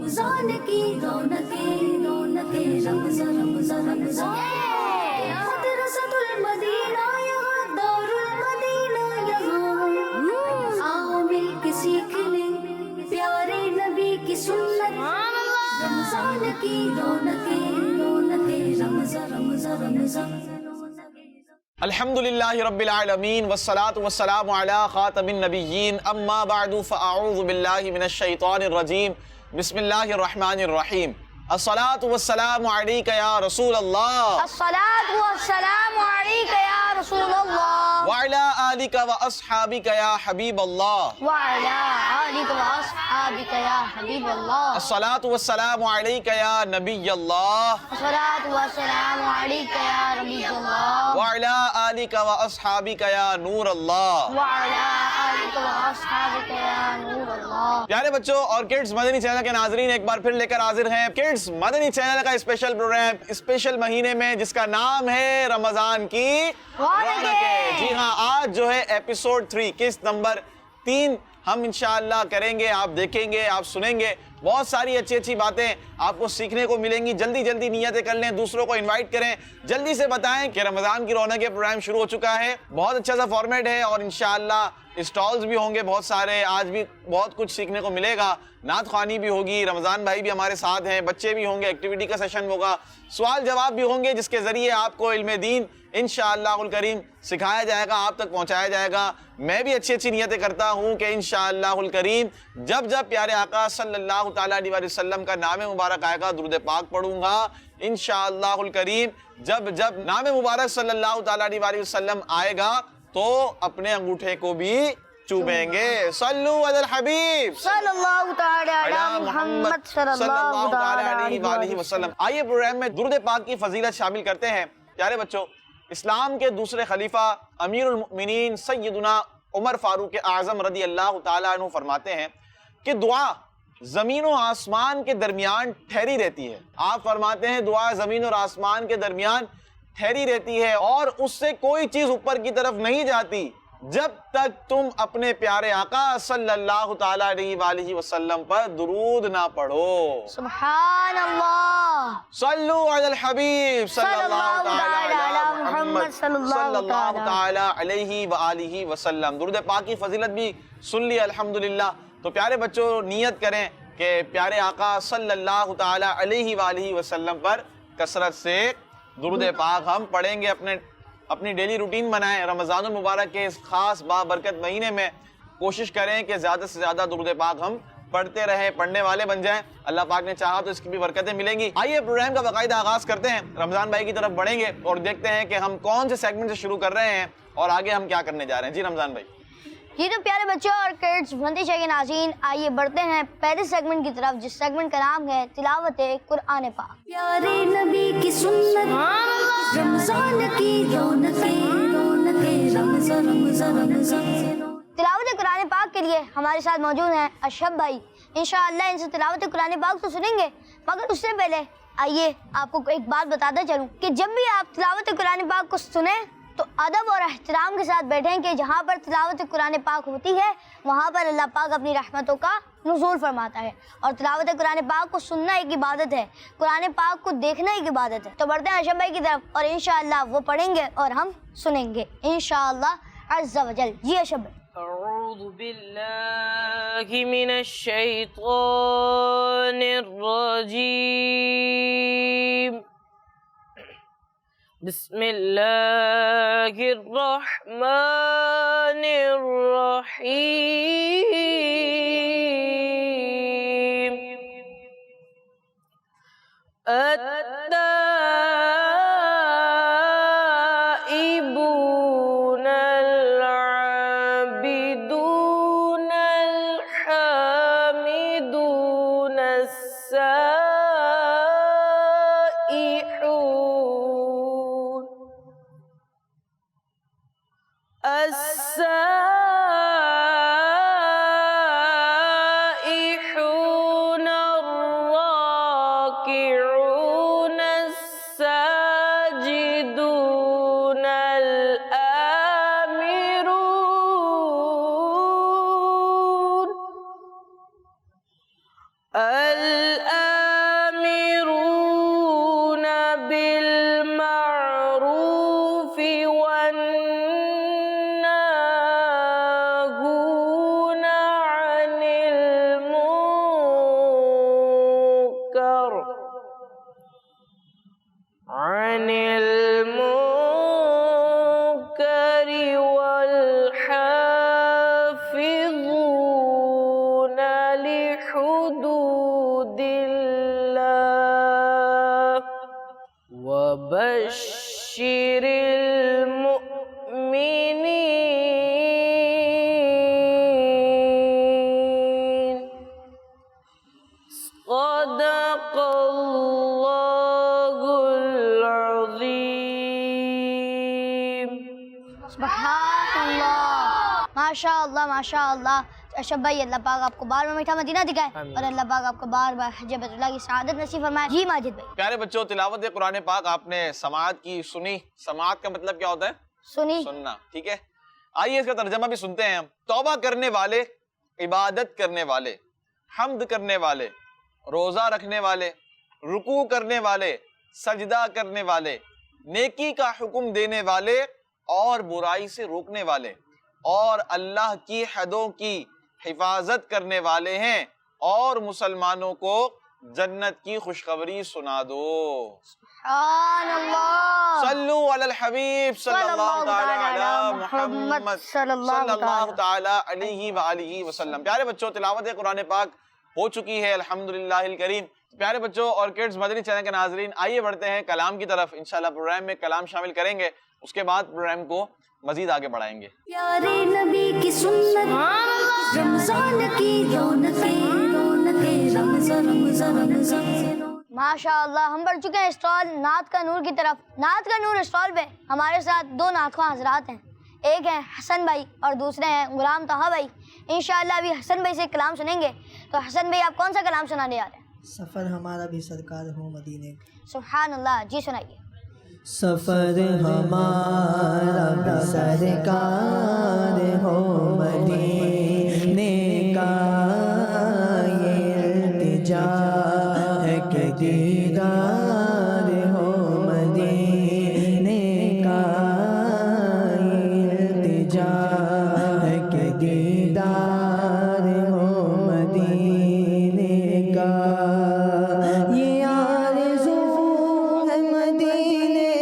رمضان کی رونقیں رمضان رمضان مدرسۃ المدینہ یہاں دار المدینہ یہاں آؤ مل کے سیکھ لیں پیارے نبی کی سنت رمضان کی رونقیں رمضان رمضان الحمدللہ رب العالمین والصلاة والسلام علی خاتم النبیین اما بعد فاعوذ باللہ من الشیطان الرجیم بسم اللہ الرحمن الرحیم الصلاة والسلام علیک یا رسول اللہ الصلاة والسلام علیک یا رسول اللہ وعلی آلک واصحابک یا حبیب اللہ وعلی آلک واصحابک یا حبیب اللہ الصلاة والسلام علیک یا نبی اللہ الصلاة والسلام علیک یا نبی اللہ وعلی آلک واصحابک یا نور اللہ وعلی آلک واصحابک یا نور اللہ۔ پیارے بچوں اور کڈز مدنی چینل کے ناظرین ایک بار پھر لے کر حاضر ہیں کڈز مدنی چینل کا اسپیشل پروگرام اسپیشل مہینے میں جس کا نام ہے رمضان کی رونقیں۔ جی ہاں، آج جو ہے ایپیسوڈ 3 قسط نمبر 3 ہم انشاءاللہ کریں گے، آپ دیکھیں گے، آپ سنیں گے، بہت ساری اچھی باتیں آپ کو سیکھنے کو ملیں گی۔ جلدی نیتیں کر لیں، دوسروں کو انوائٹ کریں، جلدی سے بتائیں کہ رمضان کی رونقیں پروگرام شروع ہو چکا ہے۔ بہت اچھا سا فارمیٹ ہے اور انشاءاللہ اسٹالز بھی ہوں گے بہت سارے، آج بھی بہت کچھ سیکھنے کو ملے گا، نعت خوانی بھی ہوگی، رمضان بھائی بھی ہمارے ساتھ ہیں، بچے بھی ہوں گے، ایکٹیویٹی کا سیشن ہوگا، سوال جواب بھی ہوں گے جس کے ذریعے آپ کو علم دین انشاءاللہ الکریم سکھایا جائے گا، آپ تک پہنچایا جائے گا۔ میں بھی اچھی نیتیں کرتا ہوں کہ انشاءاللہ الکریم جب پیارے آقا صلی اللہ تعالیٰ علیہ وسلم کا نام مبارک آئے گا درود پاک پڑھوں گا انشاءاللہ الکریم۔ جب نام مبارک صلی اللہ تعالیٰ علیہ وسلم آئے گا تو اپنے انگوٹھے کو بھی چوبیں گے۔ صلو علی الحبیب صلی اللہ تعالی علی محمد صلی اللہ تعالی علیہ وسلم۔ آئیے پروگرام میں درود پاک کی فضیلت شامل کرتے ہیں۔ پیارے بچوں، اسلام کے دوسرے خلیفہ امیر المؤمنین سیدنا عمر فاروق اعظم رضی اللہ تعالیٰ عنہ فرماتے ہیں کہ دعا زمین و آسمان کے درمیان ٹھہری رہتی ہے۔ آپ فرماتے ہیں دعا زمین اور آسمان کے درمیان ٹھہری رہتی ہے اور اس سے کوئی چیز اوپر کی طرف نہیں جاتی جب تک تم اپنے پیارے آقا صلی اللہ تعالیٰ علیہ وآلہ وسلم پر درود نہ پڑھو۔ سبحان اللہ۔ صلو علی الحبیب صلی اللہ تعالیٰ علی محمد صلی اللہ تعالیٰ علیہ وآلہ وسلم۔ درود پاک کی فضیلت بھی سن لی الحمدللہ۔ تو پیارے بچوں نیت کریں کہ پیارے آقا صلی اللہ تعالیٰ علیہ وآلہ وسلم پر کثرت سے درود پاک ہم پڑھیں گے، اپنی ڈیلی روٹین بنائیں۔ رمضان المبارک کے اس خاص بابرکت مہینے میں کوشش کریں کہ زیادہ سے زیادہ درود پاک ہم پڑھتے رہیں، پڑھنے والے بن جائیں۔ اللہ پاک نے چاہا تو اس کی بھی برکتیں ملیں گی۔ آئیے پروگرام کا باقاعدہ آغاز کرتے ہیں، رمضان بھائی کی طرف بڑھیں گے اور دیکھتے ہیں کہ ہم کون سے سیگمنٹ سے شروع کر رہے ہیں اور آگے ہم کیا کرنے جا رہے ہیں۔ جی رمضان بھائی۔ جی تو پیارے بچوں اور کڈز مدنی چینل کے ناظرین، آئیے بڑھتے ہیں پہلے سیگمنٹ کی طرف جس سیگمنٹ کا نام ہے تلاوت قرآن پاک۔ پیارے نبی کی سنت رمضان کی رونقیں رمضان تلاوت قرآن پاک کے لیے ہمارے ساتھ موجود ہیں اشرف بھائی۔ انشاءاللہ ان سے تلاوت قرآن پاک تو سنیں گے، مگر اس سے پہلے آئیے آپ کو ایک بات بتاتا چلوں کہ جب بھی آپ تلاوت قرآن پاک کو سنیں تو ادب اور احترام کے ساتھ بیٹھیں کہ جہاں پر تلاوت قرآن پاک ہوتی ہے وہاں پر اللہ پاک اپنی رحمتوں کا نزول فرماتا ہے، اور تلاوت قرآن پاک کو سننا ایک عبادت ہے، قرآن پاک کو دیکھنا ایک عبادت ہے۔ تو بڑھتے ہیں اشرف بھائی کی طرف اور انشاءاللہ وہ پڑھیں گے اور ہم سنیں گے انشاءاللہ عز و جل۔ جی اشرف بھائی۔ اعوذ باللہ من الشیطان الرجیم، بسم اللہ الرحمن الرحیم۔ التائبون العابدون الحامدون السائحون السائحون الراكعون الساجدون الآمرون الآمرون بالمعروف والناهون عن المنكر والحافظون لحدود الله وبشر المؤمنين. صدق الله العظيم. سبحان اللہ، ماشاء اللہ ماشاء اللہ. اشرف بھائی، اللہ پاک آپ کو بار بار میٹھا مدینہ دکھائے اور اللہ پاک آپ کو بار بار حج بیت اللہ کی سعادت نصیب فرمائے. جی ماجد بھائی. پیارے بچوں، تلاوت قرآن پاک آپ نے سماعت کی، سنی. سماعت کا مطلب کیا ہوتا ہے؟ سنی. سننا. ٹھیک ہے، آئیے اس کا ترجمہ بھی سنتے ہیں ہم. توبہ کرنے والے، عبادت کرنے والے، حمد کرنے والے، روزہ رکھنے والے، رکوع کرنے والے، سجدہ کرنے والے، نیکی کا حکم دینے والے اور برائی سے روکنے والے اور اللہ کی حدوں کی حفاظت کرنے والے ہیں اور مسلمانوں کو جنت کی خوشخبری سنا دو. سبحان اللہ. صلو علی الحبیب صلی اللہ تعالی علی محمد صلی اللہ تعالی علیہ وآلہ وسلم. پیارے بچوں، تلاوت قرآن پاک ہو چکی ہے الحمدللہ الکریم. پیارے بچوں اور کڈز مدنی چینل کے ناظرین، آئیے بڑھتے ہیں کلام کی طرف. انشاءاللہ پروگرام میں کلام شامل کریں گے، اس کے بعد پروگرام کو مزید آگے بڑھائیں گے. پیارے نبی کی سنت، رمضان کی رونقیں، رمضان رمضان. ماشاء اللہ، ہم بڑھ چکے ہیں اسٹال نعت کا نور کی طرف. نعت کا نور اسٹال پہ ہمارے ساتھ دو نعت خواں حضرات ہیں. ایک ہیں حسن بھائی اور دوسرے ہیں غلام طہا بھائی. انشاءاللہ ابھی حسن بھائی سے کلام سنیں گے. تو حسن بھائی، آپ کون سا کلام سنانے آ رہے ہیں؟ سفر ہمارا بھی سرکار ہو مدینے کا. سبحان اللہ. جی سنائیے. سفر ہمارا بھی سرکار ہو مدینے کا، یہ التجا ہے کہ دیدار ہو مدینے کا، یہ التجا ہے کہ دیدار ہو مدینے کا. یہ آرزو ہے مدینے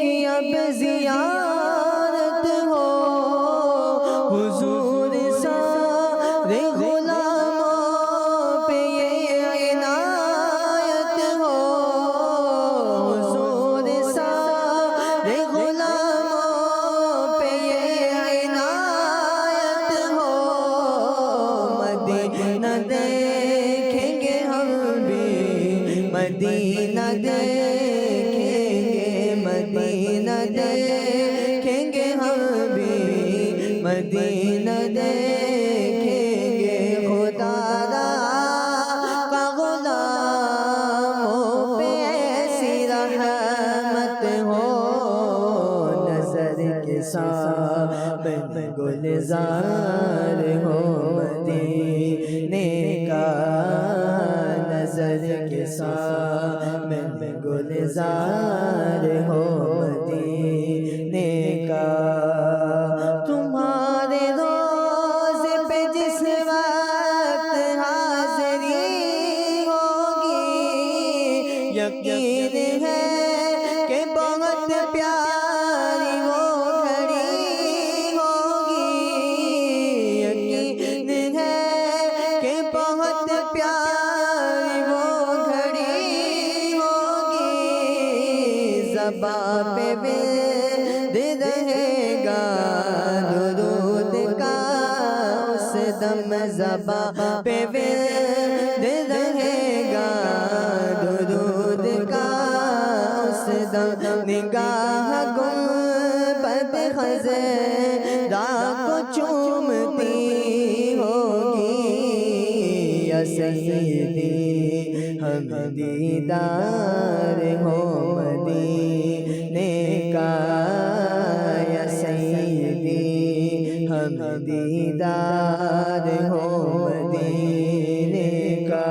کی اب زیارت ہو، حضور سارے غلاموں پہ یہ عنایت ہو، حضور سارے غلاموں پہ یہ عنایت ہو. مدینہ دیکھیں گے ہم بھی، مدینہ دیکھیں گے، مدینہ دیکھیں گے ہم بھی، مدینہ دیکھیں گے. خدا را کا غلاموں پہ ایسی رحمت ہو، نظر کے ساتھ گلزار ہو مدینے کا، نظر کے ساتھ میں گلزار ہو مدینے کا. تمہارے روزے پہ جس وقت حاضری ہوگی، یقین ہے کہ بہت پیاری وہ گھڑی ہوگی، یقین ہے کہ بہت پیاری وہ گھڑی ہوگی. زباں پہ ورد رہے گا درود کا اس دم، زباں پہ ورد رہے گا درود کا اس دم. نگاہ گنبد خضرا کو چومتی ہوگی، یا سیدی ہم دیدار ہو مدینے کا، یا سیدی ہم دیدار ہو مدینے کا.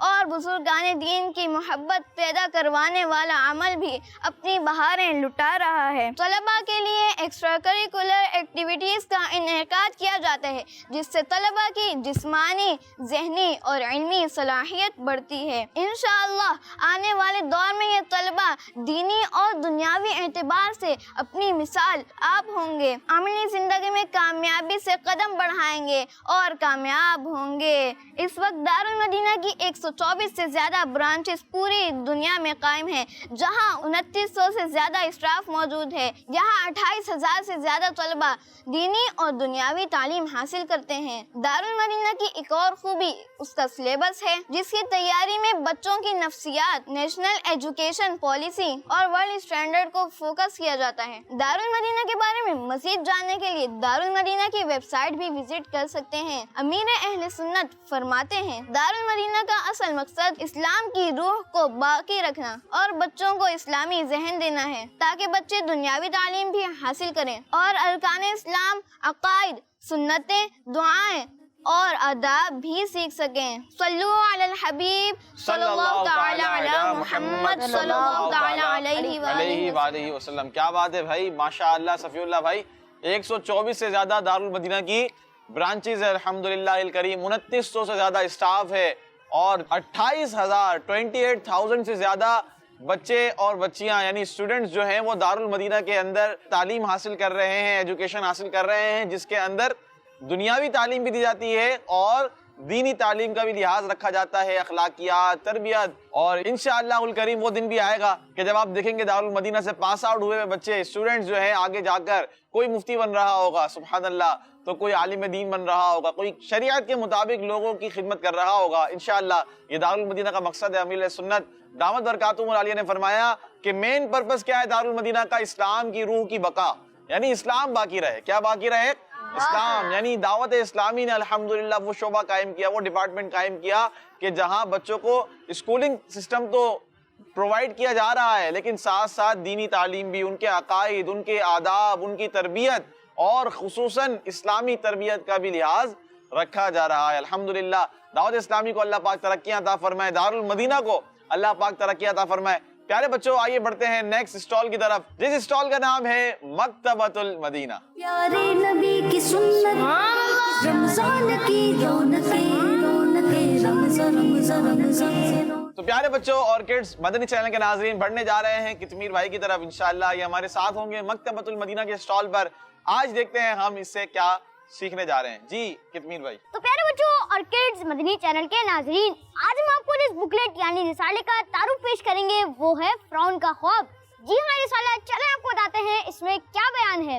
اور بزرگان دین کی محبت پیدا کروانے والا عمل بھی اپنی بہاریں لٹا رہا ہے۔ طلباء کے لیے ایکسٹرا کریکولر ایکٹیویٹیز کا انعقاد کیا جاتا ہے جس سے طلباء کی جسمانی، ذہنی اور علمی صلاحیت بڑھتی ہے۔ انشاءاللہ آنے والے دور میں یہ طلباء دینی اور دنیاوی اعتبار سے اپنی مثال آپ ہوں گے، عملی زندگی میں کامیابی سے قدم بڑھائیں گے اور کامیاب ہوں گے۔ اس وقت دارالمدینہ کی 124 سے زیادہ برانچز پوری دنیا میں قائم ہیں، جہاں 2900 سے زیادہ اسٹاف موجود ہے۔ یہاں 28,000 سے زیادہ طلباء دینی اور دنیاوی تعلیم حاصل کرتے ہیں۔ دارالمدینہ کی ایک اور خوبی اس کا سلیبس ہے، جس کی تیاری میں بچوں کی نفسیات، نیشنل ایجوکیشن پالیسی اور ورلڈ اسٹینڈرڈ کو فوکس کیا جاتا ہے۔ دارالمدینہ کے بارے میں مزید جاننے کے لیے دارالمدینہ کی ویب سائٹ بھی وزٹ کر سکتے ہیں۔ امیر اہل سنت فرماتے ہیں، دارالمدینہ کا اصل مقصد اسلام کی روح کو باقی رکھنا اور بچوں کو اسلامی ذہن دینا ہے تاکہ بچے دنیاوی تعلیم بھی حاصل کریں اور ارکان اسلام، عقائد، سنتیں، دعائیں اور آداب بھی سیکھ سکیں۔ صلو علی الحبیب صلی اللہ تعالی علی محمد صلی اللہ تعالی علیہ وآلہ وسلم۔ کیا بات ہے بھائی، ماشاءاللہ صفی اللہ بھائی، 124 سے زیادہ دارالمدینہ کی برانچز ہے الحمدللہ الکریم، 2900 سے زیادہ اسٹاف ہے اور 28,000 سے زیادہ بچے اور بچیاں یعنی اسٹوڈنٹس جو ہیں وہ دارالمدینہ کے اندر تعلیم حاصل کر رہے ہیں، ایجوکیشن حاصل کر رہے ہیں، جس کے اندر دنیاوی تعلیم بھی دی جاتی ہے اور دینی تعلیم کا بھی لحاظ رکھا جاتا ہے، اخلاقیات، تربیت۔ اور انشاءاللہ الکریم وہ دن بھی آئے گا کہ جب آپ دیکھیں گے دارالمدینہ سے پاس آؤٹ ہوئے بچے، اسٹوڈنٹس جو ہیں آگے جا کر کوئی مفتی بن رہا ہوگا، سبحان اللہ، تو کوئی عالم دین بن رہا ہوگا، کوئی شریعت کے مطابق لوگوں کی خدمت کر رہا ہوگا۔ انشاءاللہ یہ دارالمدینہ کا مقصد ہے۔ امیر سنت دامت برکاتہم العالیہ نے فرمایا کہ مین پرپس کیا ہے دارالمدینہ کا؟ اسلام کی روح کی بقا، یعنی اسلام باقی رہے۔ کیا باقی رہے؟ اسلام، یعنی دعوت اسلامی نے الحمدللہ وہ شعبہ قائم کیا، وہ ڈپارٹمنٹ قائم کیا کہ جہاں بچوں کو اسکولنگ سسٹم تو پرووائڈ کیا جا رہا ہے، لیکن ساتھ ساتھ دینی تعلیم بھی، ان کے عقائد، ان کے آداب، ان کی تربیت اور خصوصاً اسلامی تربیت کا بھی لحاظ رکھا جا رہا ہے۔ الحمدللہ دعوت اسلامی کو اللہ پاک ترقیاں عطا فرمائے، دارالمدینہ کو اللہ پاک ترقیاں عطا فرمائے۔ پیارے بچوں، آئیے بڑھتے ہیں نیکسٹ اسٹال کی طرف، جس اسٹال کا نام ہے مکتبۃ المدینہ۔ پیارے نبی کی سنت، رمضان کی رونقیں، رونقیں، رمضان رمضان رمضان۔ تو پیارے بچوں اور کڈز، مدنی چینل کے ناظرین، بڑھنے جا رہے ہیں کتمیر بھائی کی طرف انشاءاللہ۔ یہ ہمارے ساتھ ہوں گے مکتبۃ المدینہ کے اسٹال پر۔ آج دیکھتے ہیں ہم اس سے کیا سیکھنے جا رہے ہیں۔ جی کتمیر بھائی۔ تو پیارے بچوں اور کڈز مدنی چینل کے ناظرین، آج ہم آپ کو جس بکلیٹ یعنی رسالے کا تعارف پیش کریں گے وہ ہے فرعون کا خواب۔ جی ہاں، رسالہ چلیں آپ کو بتاتے ہیں اس میں کیا بیان ہے۔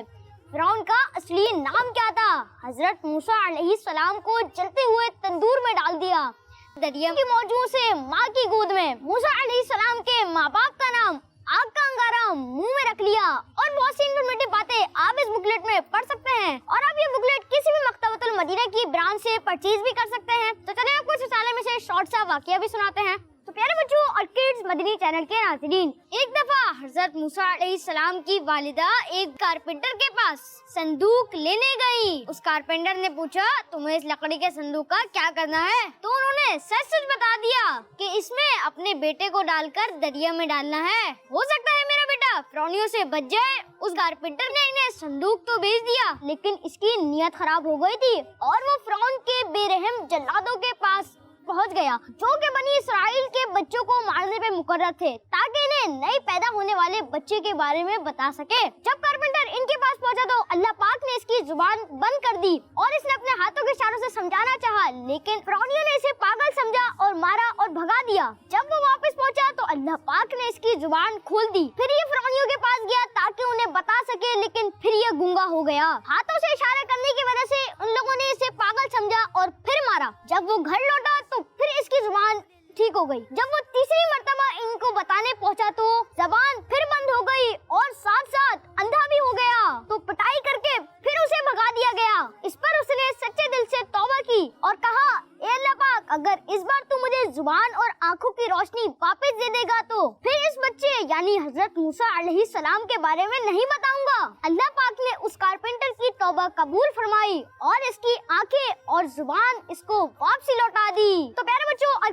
فرعون کا اصلی نام کیا تھا؟ حضرت موسیٰ علیہ السلام کو جلتے ہوئے تندور میں ڈال دیا، دریا کی موجوں سے ماں کی گود میں۔ موسیٰ علیہ السلام کے ماں باپ کا نام، آگ کا انگارہ منہ میں رکھ لیا، اور بہت سی انفارمیٹیو باتیں آپ اس بکلیٹ میں پڑھ سکتے ہیں، اور آپ یہ بکلیٹ کسی بھی مکتبۃ المدینہ کی برانچ سے پرچیز بھی کر سکتے ہیں۔ تو چلیں آپ کو اس رسالے میں سے شارٹ سا واقعہ بھی سناتے ہیں۔ تو پیارے بچوں اور کڈز مدنی چینل کے ناظرین، ایک دفعہ حضرت موسیٰ علیہ السلام کی والدہ ایک کارپینٹر کے پاس صندوق لینے گئی۔ اس کارپینٹر نے پوچھا، تمہیں اس لکڑی کے صندوق کا کیا کرنا ہے؟ تو انہوں نے سچ سچ بتا دیا کہ اس میں اپنے بیٹے کو ڈال کر دریا میں ڈالنا ہے، ہو سکتا ہے میرا بیٹا فرعونیوں سے بچ جائے۔ اس کارپینٹر نے انہیں صندوق تو بھیج دیا، لیکن اس کی نیت خراب ہو گئی تھی اور وہ فرعون کے بے رحم جلادوں کے پاس پہنچ گیا، جو کہ بنی اسرائیل کے بچوں کو مارنے پہ مقرر تھے تاکہ انہیں نئے پیدا ہونے والے بچے کے بارے میں بتا سکے۔ جب کارپینٹر ان کے پاس پہنچا تو اللہ پاک نے اس کی زبان بند کر دی اور اس نے اپنے ہاتھوں کے اشاروں سے سمجھانا چاہا، لیکن فرعونیوں نے اسے پاگل سمجھا اور مارا اور بھگا دیا۔ جب وہ واپس پہنچا تو اللہ پاک نے اس کی زبان کھول دی، پھر یہ فرعونیوں کے پاس گیا تاکہ انہیں بتا سکے، لیکن پھر یہ گونگا ہو گیا۔ ہاتھوں سے اشارہ کرنے کی وجہ سے ان لوگوں نے اسے پاگل سمجھا اور پھر مارا۔ جب وہ گھر لوٹا تو پھر اس کی زبان ٹھیک ہو گئی۔ جب وہ تیسری مرتبہ ان کو بتانے پہنچا تو زبان پھر بند ہو گئی اور ساتھ ساتھ اندھا بھی ہو گیا، تو پٹائی کر کے پھر اسے بھگا دیا گیا۔ اس پر اس نے سچے دل سے توبہ کی اور کہا، اے اللہ پاک، اگر اس بار تو مجھے زبان اور آنکھوں کی روشنی واپس دے دے گا تو پھر اس بچے یعنی حضرت موسیٰ علیہ السلام کے بارے میں نہیں بتاؤں گا۔ اللہ پاک نے اس کارپینٹر کی توبہ قبول فرمائی اور اس کی آنکھیں اور زبان اس کو واپسی لوٹا دی۔ تو پیارے بچوں اور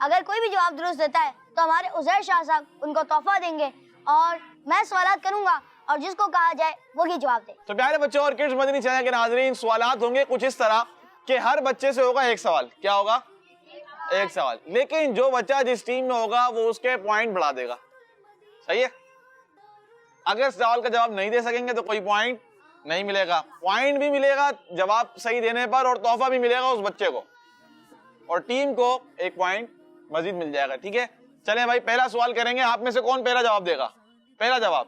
اگر کوئی بھی جواب درست دیتا ہے تو ہمارے عزیر شاہ صاحب ان کو تحفہ دیں گے اور میں سوالات کروں گا اور جس کو کہا جائے وہی جواب دے. تو پیارے بچوں اور کڈز مدنی چینل کے ناظرین، سوالات ہوں گے کچھ اس طرح کہ ہر بچے سے ہوگا ایک سوال. کیا ہوگا؟ ایک سوال. لیکن جو بچہ جس ٹیم میں ہوگا وہ اس کے پوائنٹ بڑھا دے گا. صحیح ہے؟ اگر سوال کا جواب نہیں دے سکیں گے تو کوئی پوائنٹ نہیں ملے گا. پوائنٹ بھی ملے گا جواب صحیح دینے پر اور تحفہ بھی ملے گا اس بچے کو اور ٹیم کو ایک پوائنٹ مزید مل جائے گا. ٹھیک ہے، چلیں بھائی پہلا سوال کریں گے. آپ میں سے کون پہلا جواب دے گا؟ پہلا جواب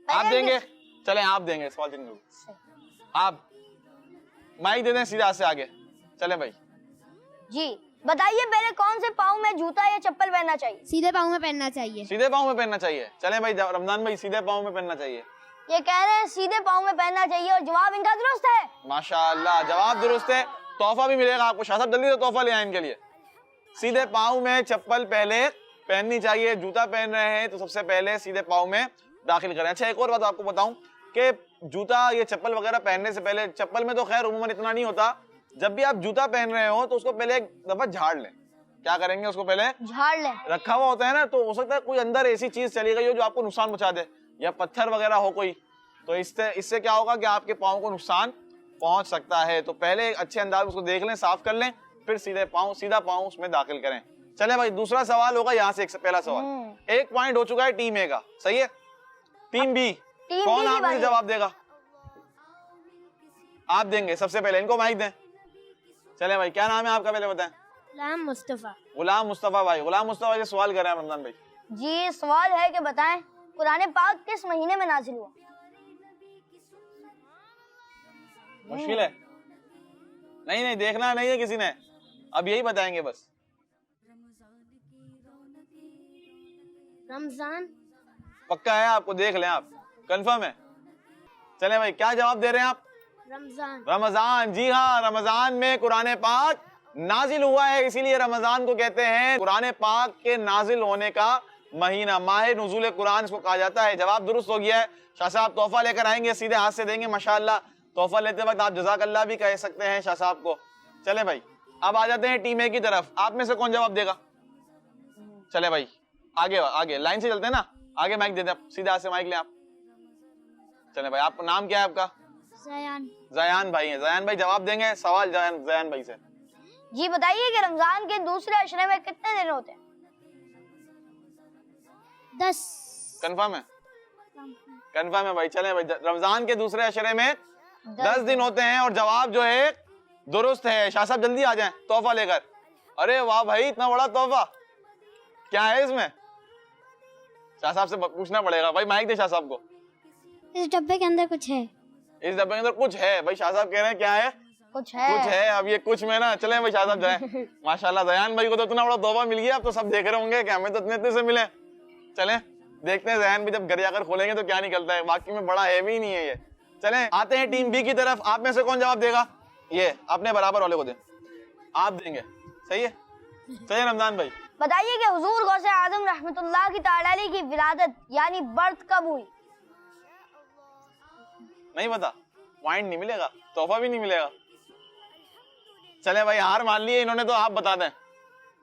آپ دیں گے؟ چلیں آپ دیں گے. سوال آپ مائک دے دیں سیدھا سے آگے. چلیں بھائی جی بتائیے پہلے کون سے پاؤں میں جوتا یا چپل پہننا چاہیے؟ سیدھے پاؤں میں پہننا چاہیے. سیدھے پاؤں میں پہننا چاہیے. چلیں بھائی رمضان بھائی سیدھے پاؤں میں پہننا چاہیے. یہ کہہ رہے ہیں سیدھے پاؤں میں پہننا چاہیے اور جواب ان کا درست ہے. ماشاءاللہ جواب درست ہے. تحفہ بھی ملے گا آپ کو. شاہ صاحب جلدی سے تحفہ لے آئیں ان کے لیے. سیدھے پاؤں میں چپل پہلے پہننی چاہیے. جوتا پہن رہے ہیں تو سب سے پہلے سیدھے پاؤں میں داخل کریں. اچھا ایک اور بات آپ کو بتاؤں کہ جوتا یہ چپل وغیرہ پہننے سے پہلے، چپل میں تو خیر عموماً اتنا نہیں ہوتا، جب بھی آپ جوتا پہن رہے ہو تو اس کو پہلے ایک دفعہ جھاڑ لیں. کیا کریں گے؟ اس کو پہلے جھاڑ لیں. رکھا ہوا ہوتا ہے نا، تو ہو سکتا ہے کوئی اندر ایسی چیز چلی گئی ہو جو آپ کو نقصان پہنچا دے یا پتھر وغیرہ ہو کوئی، تو اس سے کیا ہوگا کہ آپ کے پاؤں کو نقصان پہنچ سکتا ہے. تو پہلے اچھے انداز اس کو دیکھ لیں، صاف کر لیں، پھر سیدھا پاؤں اس میں داخل کریں. چلیں بھائی دوسرا سوال ہوگا یہاں سے. پہلا سوال ایک پوائنٹ ہو چکا ہے ٹیم اے کا. صحیح ہے. ٹیم بی کون آپ مجھے جواب دے گا؟ آپ دیں گے سب سے پہلے. ان کو مائک دیں. چلیں بھائی کیا نام ہے آپ کا پہلے بتائیں. غلام مصطفیٰ. غلام مصطفیٰ بھائی. غلام مصطفیٰ سے سوال کر رہے ہیں رمضان بھائی. جی سوال ہے کہ بتائیں قرآن پاک کس مہینے میں نازل ہوا؟ مشکل ہے. نہیں دیکھنا نہیں ہے کسی نے، اب یہی بتائیں گے بس. رمضان. پکا ہے آپ کو؟ دیکھ لیں آپ. کنفرم ہے؟ چلیں بھائی کیا جواب دے رہے ہیں آپ؟ رمضان. رمضان. جی ہاں، رمضان میں قرآن پاک نازل ہوا ہے، اسی لیے رمضان کو کہتے ہیں قرآن پاک کے نازل ہونے کا مہینہ. ماہ نزول قرآن اس کو کہا جاتا ہے. جواب درست ہو گیا ہے. شاہ صاحب تحفہ لے کر آئیں گے، سیدھے ہاتھ سے دیں گے. ماشاءاللہ تحفہ لیتے وقت آپ جزاک اللہ بھی کہہ سکتے ہیں شاہ صاحب کو. چلیں بھائی اب آ جاتے ہیں ٹیم اے کی طرف. آپ میں سے کون جواب دے گا؟ چلے بھائی آگے لائن سے چلتے ہیں نا. آگے مائک دے دیں. سیدھے ہاتھ سے مائک لیں آپ. چلیں بھائی آپ کا نام کیا ہے آپ کا؟ زیان بھائی ہیں. زیان بھائی جواب دیں گے. سوال زیان بھائی سے. جی بتائیے کہ رمضان کے دوسرے عشرے میں کتنے دن ہوتے ہیں؟ 10. کنفرم ہے؟ کنفرم ہے بھائی. چلیں بھائی رمضان کے دوسرے عشرے میں 10 دن ہوتے ہیں اور جواب جو ہے درست ہے. شاہ صاحب جلدی آ جائیں تحفہ لے کر. ارے واہ بھائی اتنا بڑا تحفہ کیا ہے اس میں؟ شاہ صاحب سے پوچھنا پڑے گا. بھائی مائک دے شاہ صاحب کو. اس ڈبے کے اندر کچھ ہے. اس ڈبے کے اندر کچھ ہے. بھائی شاہ صاحب کہہ رہے ہیں کیا ہے؟ کچھ ہے. کچھ ہے. اب یہ کچھ میں نا چلیں بھائی شاہ صاحب جائیں. ماشاءاللہ زیان بھائی کو تو اتنا بڑا تحفہ مل گیا. اب تو سب دیکھ رہے ہوں گے کہ ہمیں تو اتنے سے ملے. چلیں دیکھتے ہیں زیان بھی جب گھر جا کر کھولیں گے تو کیا نکلتا ہے. باقی میں بڑا ہیوی نہیں ہے یہ. چلیں آتے ہیں ٹیم بی کی طرف. آپ میں سے کون جواب دے گا؟ یہ اپنے برابر والے کو دیں. آپ دیں گے. صحیح ہے. چلیے رمضان بھائی بتائیے کہ حضور غوث اعظم رحمۃ اللہ کی تعالی علیہ کی ولادت یعنی برتھ کب ہوئی؟ نہیں پتا. پوائنٹ نہیں ملے گا، تحفہ بھی نہیں ملے گا. چلے بھائی ہار مان لیے انہوں نے تو آپ بتا دیں.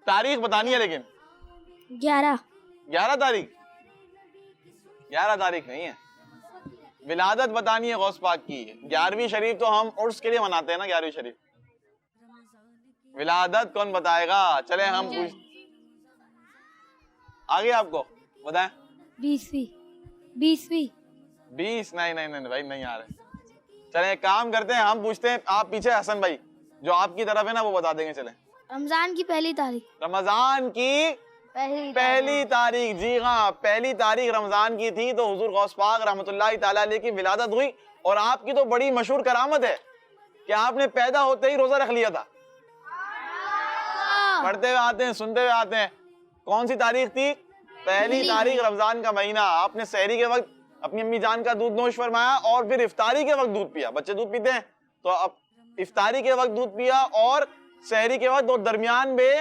تاریخ بتانی ہے لیکن 11 تاریخ. 11 تاریخ نہیں ہے. ولادت بتانی ہے غوث پاک کی. 11ویں شریف تو ہم عرس کے لیے مناتے ہیں نا. 11ویں شریف. ولادت کون بتائے گا؟ چلے ہم پوچھ آگے آپ کو بتائیں. 20 نہیں بھائی نہیں آ رہے. چلیں ایک کام کرتے ہیں ہم پوچھتے ہیں. آپ پیچھے حسن بھائی جو آپ کی طرف ہے نا وہ بتا دیں گے. چلیں رمضان کی پہلی تاریخ. رمضان کی پہلی تاریخ. جی ہاں پہلی تاریخ رمضان کی تھی تو حضور غوث پاک رحمۃ اللہ تعالی علیہ کی ولادت ہوئی. اور آپ کی تو بڑی مشہور کرامت ہے کہ آپ نے پیدا ہوتے ہی روزہ رکھ لیا تھا. پڑھتے ہوئے آتے ہیں سنتے ہوئے آتے ہیں. کون سی تاریخ تھی؟ پہلی تاریخ رمضان کا مہینہ. آپ نے سحری کے وقت اپنی امی جان کا دودھ نوش فرمایا اور پھر افطاری کے وقت دودھ پیا. بچے دودھ پیتے ہیں تو اب افطاری کے وقت دودھ پیا اور سحری کے وقت درمیان میں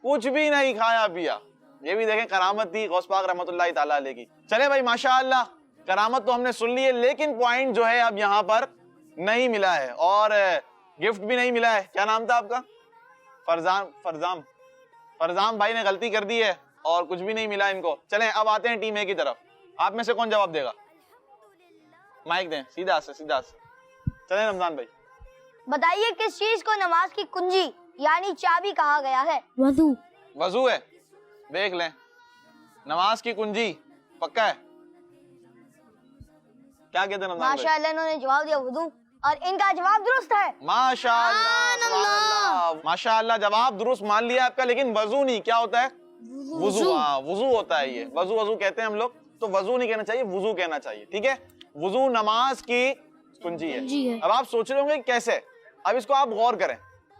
کچھ بھی نہیں کھایا پیا. یہ بھی دیکھیں کرامت تھی غوث پاک رحمۃ اللہ تعالی علیہ کی. چلے بھائی ماشاءاللہ کرامت تو ہم نے سن لی ہے لیکن پوائنٹ جو ہے اب یہاں پر نہیں ملا ہے اور گفٹ بھی نہیں ملا ہے. کیا نام تھا آپ کا؟ فرزام بھائی نے غلطی کر دی ہے اور کچھ بھی نہیں ملا ان کو. چلیں اب آتے ہیں ٹیم اے کی طرف. آپ میں سے کون جواب دے گا؟ مائک دیں سیدھا سے. چلیں رمضان بھائی. بتائیے کس چیز کو نماز کی کنجی یعنی چابی کہا گیا ہے؟ وضو. وضو ہے. دیکھ لیں نماز کی کنجی پکا ہے. کیا کہتے ہیں رمضان بھائی؟ ماشاءاللہ انہوں نے جواب دیا وضو اور ان کا جواب درست ہے. ماشاءاللہ جواب درست مان لیا آپ کا, لیکن وضو نہیں. کیا ہوتا ہے؟ وضو. ہاں وضو ہوتا ہے یہ. وضو کہتے ہیں ہم لوگ, تو وضو نہیں کہنا چاہیے, وضو کہنا چاہیے. ٹھیک ہے, وضو نماز کی کنجی ہے. اب آپ سوچ رہے ہوں گے کیسے, اب اس کو آپ غور کریں.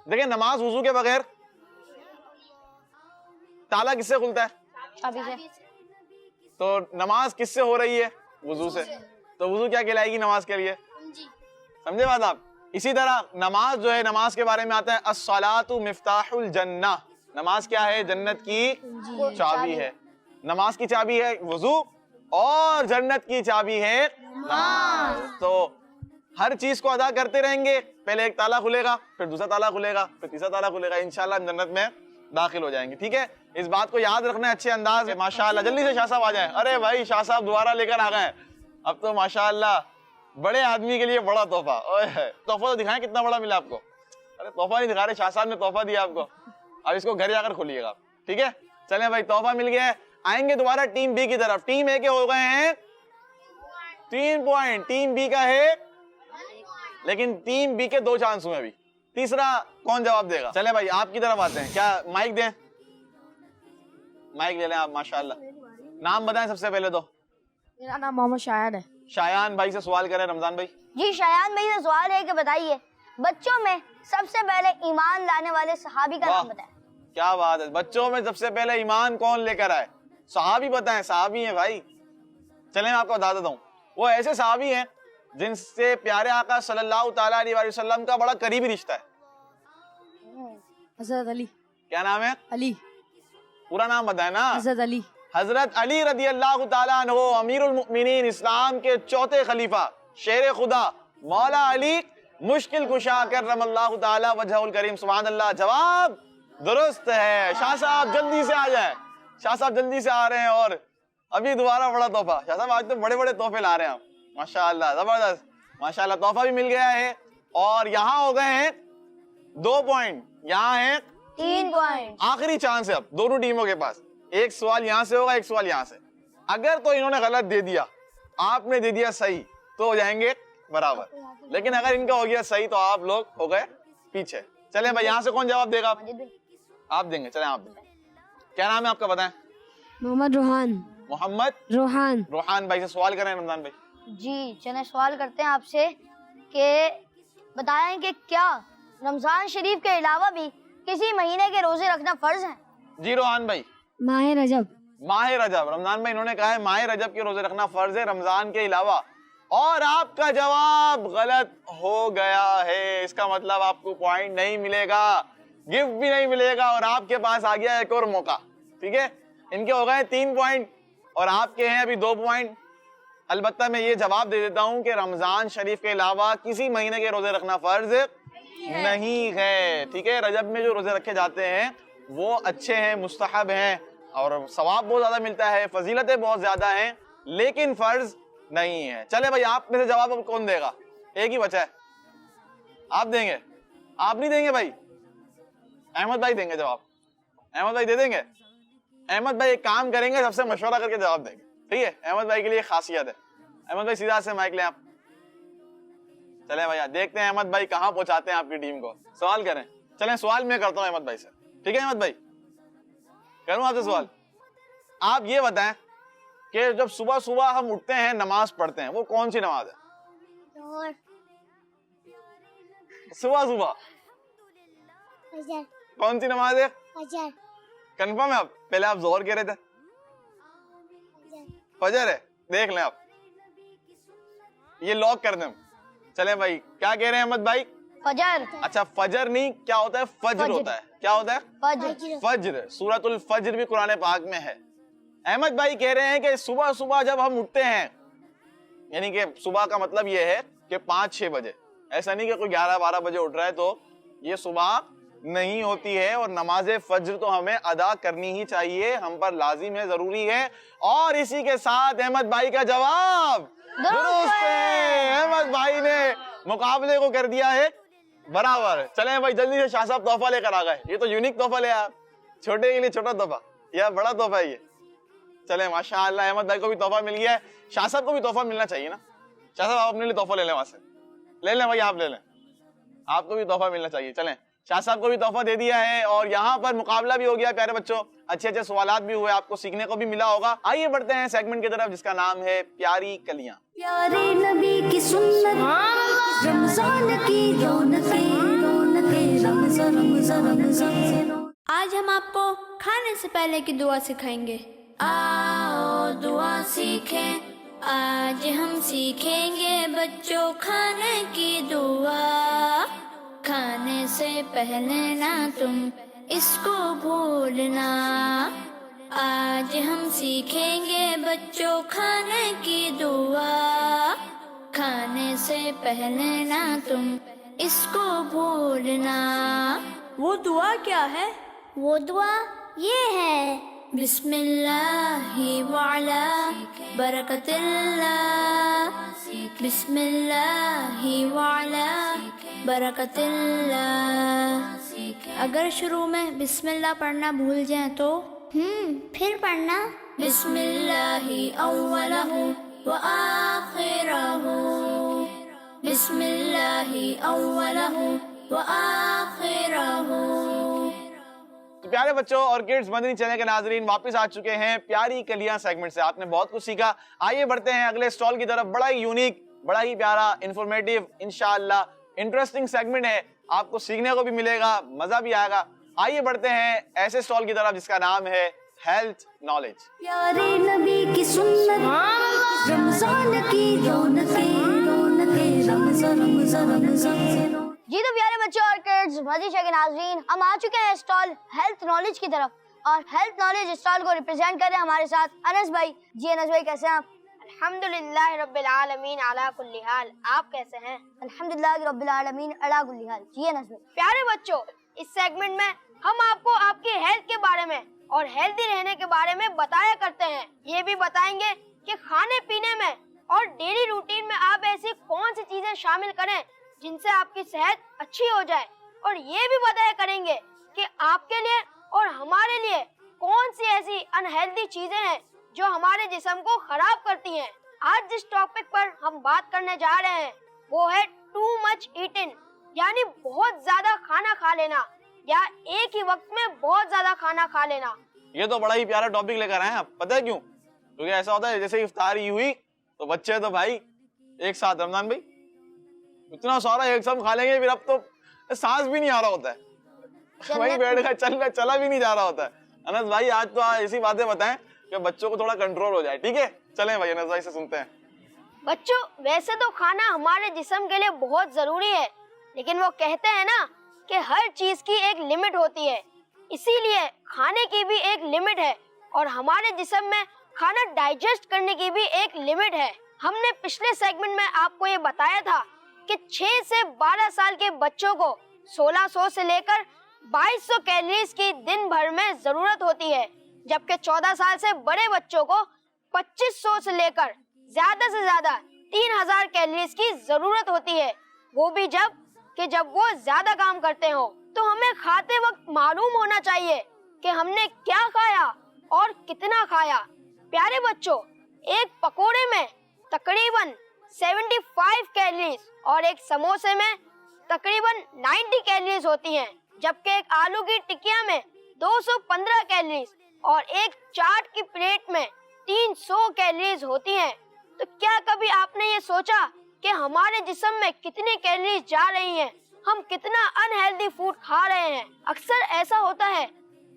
دیکھیں نماز وضو کے بغیر, تالا کس سے کھلتا ہے؟ چابی سے. تو نماز کس سے ہو رہی ہے؟ وضو سے. تو وضو کیا کہلائے گی نماز کے لیے؟ سمجھے بات آپ؟ اسی طرح نماز جو ہے, نماز کے بارے میں آتا ہے الصلاۃ مفتاح الجنہ. نماز کیا ہے؟ جنت کی چابی ہے. نماز کی چابی ہے وضو اور جنت کی چابی ہے نماز. تو ہر چیز کو ادا کرتے رہیں گے, پہلے ایک تالا کھلے گا, پھر دوسرا تالا کھلے گا, پھر تیسرا تالا کھلے گا, انشاءاللہ ہم جنت میں داخل ہو جائیں گے. ٹھیک ہے, اس بات کو یاد رکھنا ہے اچھے انداز. ماشاءاللہ جلدی سے شاہ صاحب آ جائیں. ارے بھائی شاہ صاحب دوبارہ لے کر آ گئے. اب تو ماشاءاللہ بڑے آدمی کے لیے بڑا تحفہ. تحفہ تو دکھائیں کتنا بڑا ملا آپ کو. ارے تحفہ نہیں دکھا رہے, شاہ صاحب نے تحفہ دیا آپ کو. اب اس کو گھر جا کر کھولیے گا. ٹھیک ہے, چلیں بھائی تحفہ مل گیا ہے. آئیں گے دوبارہ ٹیم بی کی طرف. ٹیم اے کے ہو گئے ہیں 3 پوائنٹ, ٹیم بی کا ہے, لیکن ٹیم بی کے 2 چانس ہوئے ابھی. تیسرا کون جواب دے گا؟ چلیں بھائی آپ کی طرف آتے ہیں. کیا مائک دیں, مائک لے لیں آپ. ماشاءاللہ نام بتائیں سب سے پہلے. تو میرا نام محمد شایان ہے. شایان بھائی سے سوال کریں رمضان بھائی. جی شایان بھائی سے سوال ہے کہ بتائیے بچوں میں سب سے پہلے ایمان لانے والے صحابی کا نام بتائیں. کیا بات ہے, بچوں میں سب سے پہلے ایمان کون لے کر آئے؟ صحابی بتائیں. صحابی ہیں بھائی. چلیں میں آپ کو بتا دیتا ہوں, وہ ایسے صحابی ہیں جن سے پیارے آقا صلی اللہ تعالیٰ علیہ وسلم کا بڑا قریبی رشتہ ہے. حضرت علی. کیا نام ہے؟ علی. پورا نام بتائیں نا. حضرت علی. حضرت علی رضی اللہ تعالیٰ عنہ, امیر المؤمنین, اسلام کے 4تھے خلیفہ, شیر خدا, مولا علی مشکل کشا کرم اللہ تعالیٰ وجہ الکریم. سبحان اللہ, جواب درست ہے. شاہ صاحب جلدی سے آ جائیں. شاہ صاحب جلدی سے آ رہے ہیں, اور ابھی دوبارہ بڑا تحفہ. شاہ صاحب آج تو بڑے بڑے تحفے لا رہے ہیں آپ. ماشاءاللہ زبردست. ماشاءاللہ تحفہ بھی مل گیا ہے, اور یہاں ہو گئے ہیں 2 پوائنٹ, یہاں ہیں 3 پوائنٹ. آخری چانس ہے اب دونوں ٹیموں کے پاس. ایک سوال یہاں سے ہوگا, ایک سوال یہاں سے. اگر تو انہوں نے غلط دے دیا, آپ نے دے دیا صحیح, تو ہو جائیں گے برابر. لیکن اگر ان کا ہو گیا صحیح تو آپ لوگ ہو گئے پیچھے. چلیں بھائی یہاں سے کون جواب دے گا؟ آپ دیں گے. چلیں آپ دیں گے. کیا نام ہے آپ کا بتائیں؟ محمد روحان. محمد روحان بھائی سے سوال کریں رمضان بھائی. جی چلیں سوال کرتے ہیں آپ سے کہ بتائیں کہ کیا رمضان شریف کے علاوہ بھی کسی مہینے کے روزے رکھنا فرض ہے؟ جی روحان بھائی. ماہ رجب. ماہ رجب. رمضان بھائی انہوں نے کہا ہے ماہ رجب کے روزے رکھنا فرض ہے رمضان کے علاوہ, اور آپ کا جواب غلط ہو گیا ہے. اس کا مطلب آپ کو پوائنٹ نہیں ملے گا, گفٹ بھی نہیں ملے گا, اور آپ کے پاس آ گیا ایک اور موقع. ٹھیک ہے, ان کے ہو گئے 3 پوائنٹ اور آپ کے ہیں ابھی 2 پوائنٹ. البتہ میں یہ جواب دے دیتا ہوں کہ رمضان شریف کے علاوہ کسی مہینے کے روزے رکھنا فرض نہیں ہے. ٹھیک ہے, رجب میں جو روزے رکھے جاتے ہیں وہ اچھے ہیں, مستحب ہیں, اور ثواب بہت زیادہ ملتا ہے, فضیلتیں بہت زیادہ ہیں, لیکن فرض نہیں ہے. چلے بھائی آپ میں سے جواب اب کون دے گا؟ ایک ہی بچا ہے. آپ دیں گے؟ آپ نہیں دیں گے بھائی؟ احمد بھائی دیں گے جواب. احمد بھائی دے دیں گے؟ احمد بھائی ایک کام کریں گے, سب سے مشورہ کر کے جواب دیں گے. ٹھیک ہے, احمد بھائی کے لیے خاصیت ہے. احمد بھائی سیدھا سے مائک لیں آپ. چلیں بھائی دیکھتے ہیں احمد بھائی کہاں پہنچاتے ہیں آپ کی ٹیم کو. سوال کریں. چلیں سوال میں کرتا ہوں احمد بھائی سے. ٹھیک ہے احمد بھائی, کروں آپ سے سوال. آپ یہ بتائیں کہ جب صبح صبح ہم اٹھتے ہیں نماز پڑھتے ہیں, وہ کون سی نماز ہے؟ صبح صبح کون سی نماز ہے؟ کنفرم ہے آپ؟ پہلے آپ ظہر کہہ رہے تھے, فجر ہے. دیکھ لیں آپ, یہ لاک کر دیں. چلیں بھائی کیا کہہ رہے ہیں احمد بھائی؟ فجر. اچھا فجر نہیں, کیا ہوتا ہے؟ فجر ہوتا ہے. کیا ہوتا ہے؟ فجر. فجر. سورۃ الفجر بھی قرآن پاک میں ہے. احمد بھائی کہہ رہے ہیں کہ صبح صبح جب ہم اٹھتے ہیں, یعنی کہ صبح کا مطلب یہ ہے کہ 5-6 بجے, ایسا نہیں کہ کوئی 11-12 بجے اٹھ رہا ہے تو یہ صبح نہیں ہوتی ہے, اور نماز فجر تو ہمیں ادا کرنی ہی چاہیے, ہم پر لازم ہے, ضروری ہے. اور اسی کے ساتھ احمد بھائی کا جواب درست ہے. احمد بھائی نے مقابلے کو کر دیا ہے برابر. چلیں بھائی جلدی سے, شاہ صاحب تحفہ لے کر آ گئے. یہ تو یونیک تحفہ لے آپ, چھوٹے کے لیے چھوٹا تحفہ یا بڑا تحفہ ہے یہ. چلیں ماشاءاللہ احمد بھائی کو بھی تحفہ مل گیا ہے. شاہ صاحب کو بھی تحفہ ملنا چاہیے نا. شاہ صاحب آپ اپنے لیے تحفہ لے لیں, وہاں سے لے لیں بھائی, آپ لے لیں, آپ کو بھی تحفہ ملنا چاہیے. چلیں شاہ صاحب کو بھی تحفہ دے دیا ہے, اور یہاں پر مقابلہ بھی ہو گیا پیارے بچوں. اچھے اچھے سوالات بھی ہوئے, آپ کو سیکھنے کو بھی ملا ہوگا. آئیے بڑھتے ہیں سیگمنٹ کی طرف جس کا نام ہے پیاری کلیاں. پیارے نبی کی سنت رمضان کی رونقیں رونقیں رمضان رمضان رمضان. آج ہم آپ کو کھانے سے پہلے کی دعا سکھائیں گے. آؤ دعا سیکھیں, آج ہم سیکھیں گے بچوں کھانے کی دعا. کھانے سے پہلے نہ تم اس کو بھولنا. آج ہم سیکھیں گے بچوں کھانے کی دعا. کھانے سے پہلے نہ تم اس کو بھولنا. وہ دعا کیا ہے؟ وہ دعا یہ ہے, بسم اللہ وعلا برکت اللہ, بسم اللہ وعلا برکت اللہ. اگر شروع میں بسم اللہ پڑھنا بھول جائیں تو پھر پڑھنا بسم اللہ اولہ وآخرہ, بسم اللہ اولہ وآخرہ. تو پیارے بچوں اور کڈز مدنی چینل کے ناظرین واپس آ چکے ہیں پیاری کلیاں سیگمنٹ سے. آپ نے بہت کچھ سیکھا. آئیے بڑھتے ہیں اگلے سٹال کی طرف. بڑا ہی یونیک, بڑا ہی پیارا, انفارمیٹیو, انشاءاللہ انٹرسٹنگ سیگمنٹ ہے. آپ کو سیکھنے کو بھی ملے گا, مزہ بھی آئے گا. آئیے بڑھتے ہیں ایسے سٹال کی طرف جس کا نام ہے ہیلتھ نالج. پیارے نبی کی سنت رمضان کی رونقیں رونقیں رمضان رمضان رمضان. جی تو پیارے بچوں اور کڈز مدنی چینل کے ناظرین, ہم آ چکے ہیں اسٹال ہیلتھ نالج کی طرف, اور ہیلتھ نالج اسٹال کو ریپرزینٹ کر رہے ہیں ہمارے ساتھ انس بھائی. جی انس بھائی کیسے ہیں آپ؟ الحمدللہ رب العالمین علی کل حال. آپ کیسے ہیں؟ الحمدللہ رب العالمین علی کل حال. جی انس بھائی. پیارے بچوں, اس سیگمنٹ میں ہم آپ کو آپ کی ہیلتھ کے بارے میں اور ہیلدی رہنے کے بارے میں بتایا کرتے ہیں. یہ بھی بتائیں گے کہ کھانے پینے میں اور ڈیلی روٹین میں آپ ایسی کون سی چیزیں شامل کریں جن سے آپ کی صحت اچھی ہو جائے, اور یہ بھی بتایا کریں گے کہ آپ کے لیے اور ہمارے لیے کون سی ایسی انہیلدی چیزیں ہیں جو ہمارے جسم کو خراب کرتی ہیں. آج جس ٹاپک پر ہم بات کرنے جا رہے ہیں وہ ہے ٹو مچ ایٹنگ, یعنی بہت زیادہ کھانا کھا لینا یا ایک ہی وقت میں بہت زیادہ کھانا کھا لینا. یہ تو بڑا ہی پیارا ٹاپک لے کر آئے ہیں آپ. پتہ ہے کیوں؟ کیونکہ ایسا ہوتا ہے جیسے افطاری ہوئی تو بچے تو بھائی ایک ساتھ, رمضان بھائی اتنا سارا ایک ساتھ کھا لیں گے, پھر اب تو سانس بھی نہیں آ رہا ہوتا ہے, وہیں بیٹھ گئے, چلا بھی نہیں جا رہا ہوتا ہے. انس بھائی آج تو ایسی باتیں بتائیں کہ بچوں کو تھوڑا کنٹرول ہو جائے. ٹھیک ہے, چلیں بھائی انس بھائی سے سنتے ہیں. بچوں, ویسے تو کھانا ہمارے جسم کے لیے بہت ضروری ہے, لیکن وہ کہتے ہیں نا کہ ہر چیز کی ایک لمٹ ہوتی ہے, اسی لیے کھانے کی بھی ایک لمٹ ہے, اور ہمارے جسم میں کھانا ڈائجسٹ کرنے کی بھی ایک لمٹ ہے. ہم نے پچھلے سیگمنٹ میں آپ کو یہ بتایا تھا کہ 6 سے 12 سال کے بچوں کو 1600 سے لے کر 2200 کیلوریز کی دن بھر میں ضرورت ہوتی ہے, جبکہ 14 سال سے بڑے بچوں کو 2500 سے لے کر زیادہ سے زیادہ 3000 کیلوریز کی ضرورت ہوتی ہے, وہ بھی جب وہ زیادہ کام کرتے ہوں. تو ہمیں کھاتے وقت معلوم ہونا چاہیے کہ ہم نے کیا کھایا اور کتنا کھایا. پیارے بچوں, ایک پکوڑے میں تقریباً 75 کیلوریز اور ایک سموسے میں تقریباً 90 کیلوریز ہوتی ہیں, جبکہ ایک آلو کی ٹکیا میں 215 کیلوریز اور ایک چاٹ کی پلیٹ میں 300 کیلوریز ہوتی ہیں. تو کیا کبھی آپ نے یہ سوچا کہ ہمارے جسم میں کتنی کیلوریز جا رہی ہیں, ہم کتنا انہیلدی فوڈ کھا رہے ہیں؟ اکثر ایسا ہوتا ہے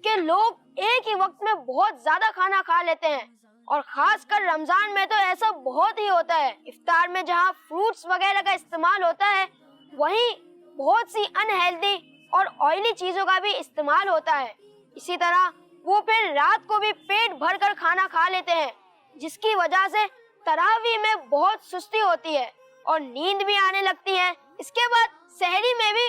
کہ لوگ ایک ہی وقت میں بہت زیادہ کھانا کھا لیتے ہیں, اور خاص کر رمضان میں تو ایسا بہت ہی ہوتا ہے. افطار میں جہاں فروٹس وغیرہ کا استعمال ہوتا ہے, وہیں بہت سی انہیلدی اور آئلی چیزوں کا بھی استعمال ہوتا ہے. اسی طرح وہ پھر رات کو بھی پیٹ بھر کر کھانا کھا لیتے ہیں, جس کی وجہ سے تراویح میں بہت سستی ہوتی ہے اور نیند بھی آنے لگتی ہے. اس کے بعد سحری میں بھی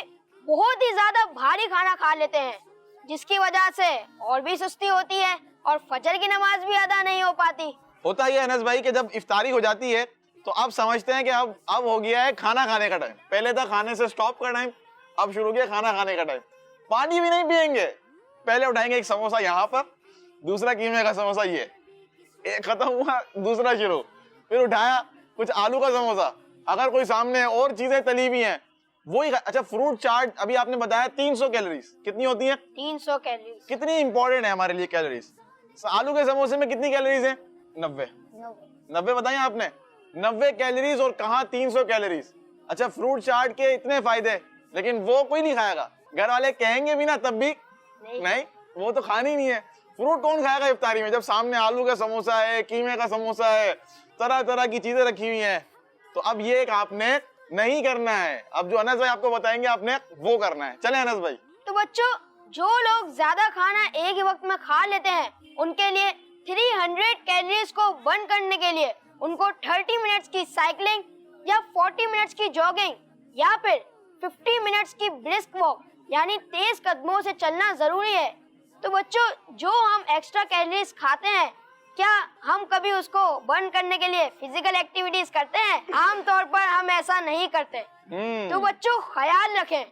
بہت ہی زیادہ بھاری کھانا کھا لیتے ہیں جس کی وجہ سے اور بھی سستی ہوتی ہے اور فجر کی نماز بھی ادا نہیں ہو پاتی. ہوتا ہی ہے انس بھائی کہ جب افطاری ہو جاتی ہے تو اب سمجھتے ہیں کہ اب ہو گیا ہے کھانا کھانے کا ٹائم. پہلے تھا کھانے سے سٹاپ کا ٹائم, اب شروع کیا کھانا کھانے کا ٹائم. پانی بھی نہیں پیئیں گے, پہلے اٹھائیں گے ایک سموسہ یہاں پر, دوسرا قیمے کا سموسہ یہ, ایک ختم ہوا دوسرا شروع, پھر اٹھایا کچھ آلو کا سموسہ, اگر کوئی سامنے اور چیزیں تلی ہوئی ہیں وہی. اچھا فروٹ چاٹ ابھی آپ نے بتایا 300 کیلوریز, کتنی ہوتی ہیں 300 کیلوریز. کتنی امپورٹنٹ ہے ہمارے لیے کیلوریز. آلو کے سموسے میں کتنی کیلوریز ہیں 90 بتائیں آپ نے 90 کیلوریز, اور کہاں 300 کیلوریز. اچھا فروٹ چاٹ کے اتنے فائدے, لیکن وہ کوئی نہیں کھائے گا. گھر والے کہیں گے بھی نا تب بھی نہیں, وہ تو کھانی نہیں ہے. فروٹ کون کھائے گا افطاری میں جب سامنے آلو کا سموسہ ہے, قیمے کا سموسہ ہے, طرح طرح کی چیزیں رکھی ہوئی ہیں. تو اب یہ ایک آپ نے نہیں کرنا ہے, اب جو انس بھائی آپ کو بتائیں گے آپ نے وہ کرنا ہے. چلیں انس بھائی. تو بچوں جو لوگ زیادہ کھانا ایک ہی وقت میں کھا لیتے ہیں ان کے لیے 300 کیلوریز کو برن کرنے کے لیے ان کو 30 منٹس کی سائیکلنگ یا 40 منٹس کی جاگنگ یا پھر 50 منٹس کی برسک واک یعنی تیز قدموں سے چلنا ضروری ہے. تو بچوں جو ہم ایکسٹرا کیلوریز کھاتے ہیں کیا ہم کبھی اس کو برن کرنے کے لیے فزیکل ایکٹیویٹیز کرتے ہیں؟ عام طور پر ہم ایسا نہیں کرتے. تو بچوں خیال رکھیں,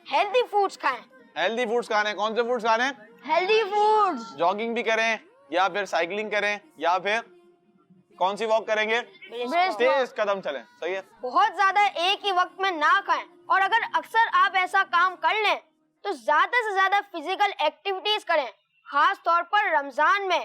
ہیلدی فوڈز کھائیں. ہیلدی فوڈز کھانے, کون سے فوڈز کھانے؟ Healthy foods. جاگنگ بھی کریں یا پھر سائیکلنگ کریں یا پھر کون سی واک کریں گے؟ تیز قدم چلیں. صحیح ہے. بہت زیادہ ایک ہی وقت میں نہ کھائیں, اور اگر اکثر آپ ایسا کام کر لیں تو زیادہ سے زیادہ فزیکل ایکٹیویٹیز کریں, خاص طور پر رمضان میں,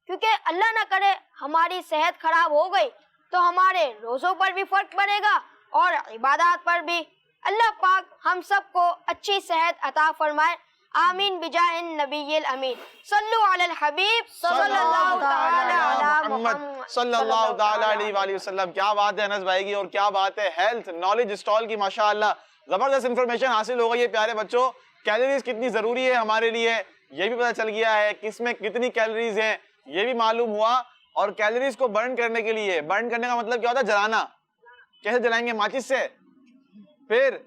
کیونکہ اللہ نہ کرے ہماری صحت خراب ہو گئی تو ہمارے روزوں پر بھی فرق پڑے گا اور عبادات پر بھی. اللہ پاک ہم سب کو اچھی صحت عطا فرمائے. آمین بجاہ النبی الامین. صلو علی الحبیب صلی اللہ تعالی علی محمد صلی اللہ تعالی علیہ وآلہ وسلم. کیا بات ہے انس بھائی کی, اور کیا بات ہے ہیلتھ نالج اسٹال کی. ماشاءاللہ زبردست انفارمیشن حاصل ہو گئی ہے پیارے بچوں. کیلوریز کتنی ضروری ہے ہمارے لیے یہ بھی پتہ چل گیا ہے, کس میں کتنی کیلوریز ہیں یہ بھی معلوم ہوا. اور کیلوریز کو برن کرنے کے لیے, برن کرنے کا مطلب کیا ہوتا ہے؟ جلانا. کیسے جلائیں گے؟ ماچس سے. پھر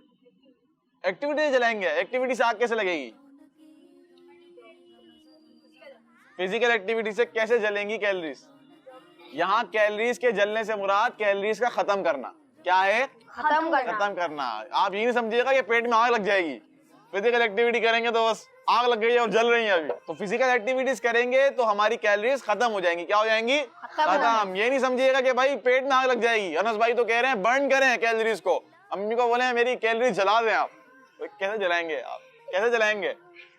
ایکٹیویٹی جلائیں گے. ایکٹیویٹی سے آگ کیسے لگے گی؟ فزیکل ایکٹیویٹی سے کیسے جلیں گی کیلوریز؟ یہاں کیلوریز کے جلنے سے مراد کیلوریز کا ختم کرنا. کیا ہے؟ ختم کرنا. آپ یہ نہیں سمجھیے گا کہ پیٹ میں آگ لگ جائے گی. فزیکل ایکٹیویٹی کریں گے تو بس آگ لگ گئی ہے اور جل رہی ہیں ابھی. تو فزیکل ایکٹیویٹیز کریں گے تو ہماری کیلوریز ختم ہو جائیں گی. کیا ہو جائیں گی؟ ختم. یہ نہیں سمجھیے گا کہ بھائی پیٹ میں آگ لگ جائے گی. انس بھائی تو کہہ رہے ہیں برن کریں کیلوریز کو. امی کو بولے میری کیلوریز جلا دیں آپ. کیسے جلائیں گے آپ؟ کیسے جلائیں گے؟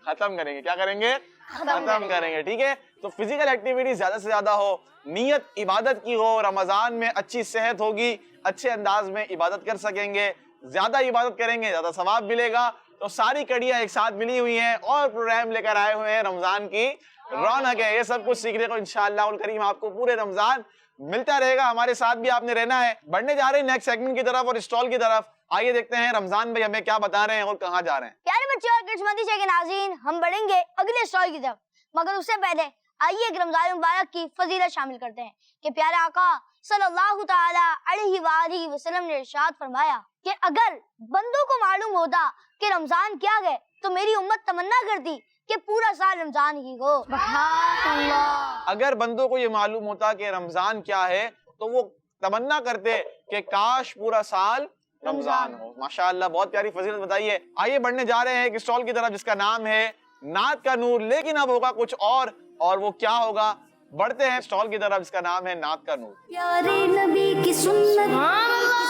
ختم کریں گے. کیا کریں گے؟ ختم کریں گے. ٹھیک ہے. تو فزیکل ایکٹیویٹی زیادہ سے زیادہ ہو, نیت عبادت کی ہو. رمضان میں اچھی صحت ہوگی, اچھے انداز میں عبادت کر سکیں گے. زیادہ عبادت کریں گے زیادہ ثواب ملے گا. تو ساری کڑیاں ایک ساتھ ملی ہوئی ہیں اور پروگرام لے کر آئے ہوئے ہیں رمضان کی رونق ہے. یہ سب کچھ سیکھنے کو انشاءاللہ الکریم آپ کو پورے رمضان ملتا رہے گا. ہمارے ساتھ بھی آپ نے رہنا ہے. بڑھنے جا رہے ہیں نیکسٹ سیگمنٹ کی طرف اور اسٹال کی طرف. آئیے دیکھتے ہیں رمضان بھائی ہمیں کیا بتا رہے ہیں اور کہاں جا رہے ہیں. پیارے بچوں اور کڈس مدنی چینل کے ناظرین, ہم بڑھیں گے اگلے اسٹال کی طرف, مگر اس سے پہلے آئیے ایک رمضان مبارک کی فضیلت شامل کرتے ہیں کہ پیارے آقا صلی اللہ تعالی علیہ وآلہ وسلم نے ارشاد فرمایا کہ اگر بندوں کو معلوم ہوتا کہ رمضان کیا ہے تو میری امت تمنا کرتی کہ پورا سال رمضان ہی ہو. سبحان اللہ. اگر بندوں کو یہ معلوم ہوتا کہ رمضان کیا ہے تو وہ تمنا کرتے کہ کاش پورا سال رمضان ہو. ماشاءاللہ بہت پیاری فضیلت بتائیے. آئیے بڑھنے جا رہے ہیں ایک اسٹال کی طرف جس کا نام ہے نعت کا نور, لیکن اب ہوگا کچھ اور وہ کیا ہوگا؟ بڑھتے ہیں اسٹال کی طرف جس کا نام ہے نعت کا نور. پیارے نبی کی سنت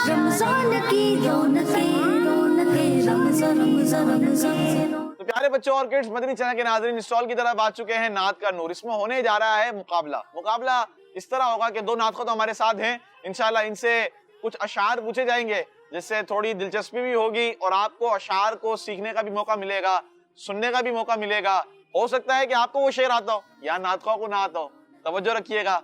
رمضان کی رونقیں رونقیں رمضان رمضان رمضان. تو پیارے بچوں اور کڈس مدنی چینل کے ناظرین اسٹال کی طرف آ چکے ہیں نعت کا نور. اس میں ہونے جا رہا ہے مقابلہ اس طرح ہوگا کہ دو نعت خواہ تو ہمارے ساتھ ہیں انشاءاللہ. ان سے کچھ اشعار پوچھے جائیں گے جس سے تھوڑی دلچسپی بھی ہوگی اور آپ کو اشعار کو سیکھنے کا بھی موقع ملے گا, سننے کا بھی موقع ملے گا. ہو سکتا ہے کہ آپ کو وہ شعر آتا ہو یا نعت خواہ کو نہ آتا ہو. توجہ رکھیے گا,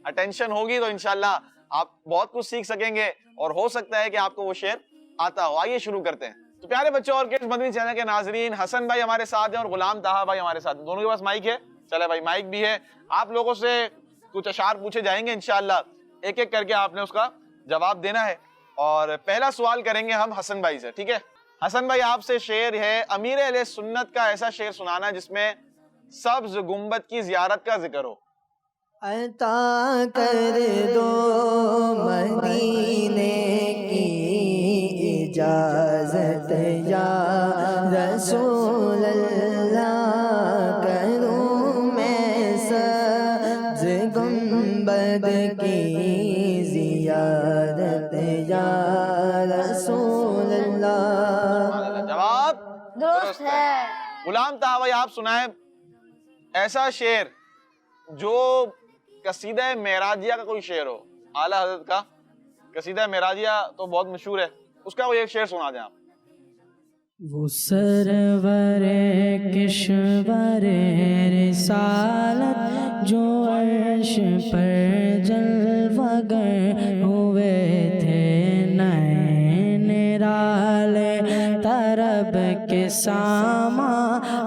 اٹینشن ہوگی تو انشاءاللہ آپ بہت کچھ سیکھ سکیں گے اور ہو سکتا ہے کہ آپ کو وہ شعر آتا ہو. آئیے شروع کرتے ہیں. تو پیارے بچوں اور کڈس مدنی چینل کے ناظرین, حسن بھائی ہمارے ساتھ ہیں اور غلام طاہا بھائی ہمارے ساتھ ہیں. دونوں کے پاس مائک ہے. چلے بھائی مائک بھی ہے. آپ لوگوں سے کچھ اشعار پوچھے جائیں گے انشاءاللہ, ایک ایک کر کے آپ نے اس کا جواب دینا ہے. اور پہلا سوال کریں گے ہم حسن بھائی سے. ٹھیک ہے حسن بھائی آپ سے شعر ہے امیر اہل سنت کا ایسا شعر سنانا جس میں سبز گنبد کی زیارت کا ذکر ہو. عطا کر دو مدینے کی اجازت یا رسول اللہ، کروں میں سبز گنبد کی زیارت یا رسول اللہ. جواب درست ہے. غلام طاہر بھائی آپ سنائیں ایسا شعر جو قصیدہ معراجیہ کا کوئی شعر ہو. اعلیٰ حضرت کا قصیدہ معراجیہ تو بہت مشہور ہے، اس کا کوئی ایک شعر سنا دیں آپ. وہ سرور کشور رسالت جو عرش پر جلوہ گر ہوئے تھے، نئے نرالے طرب کے ساما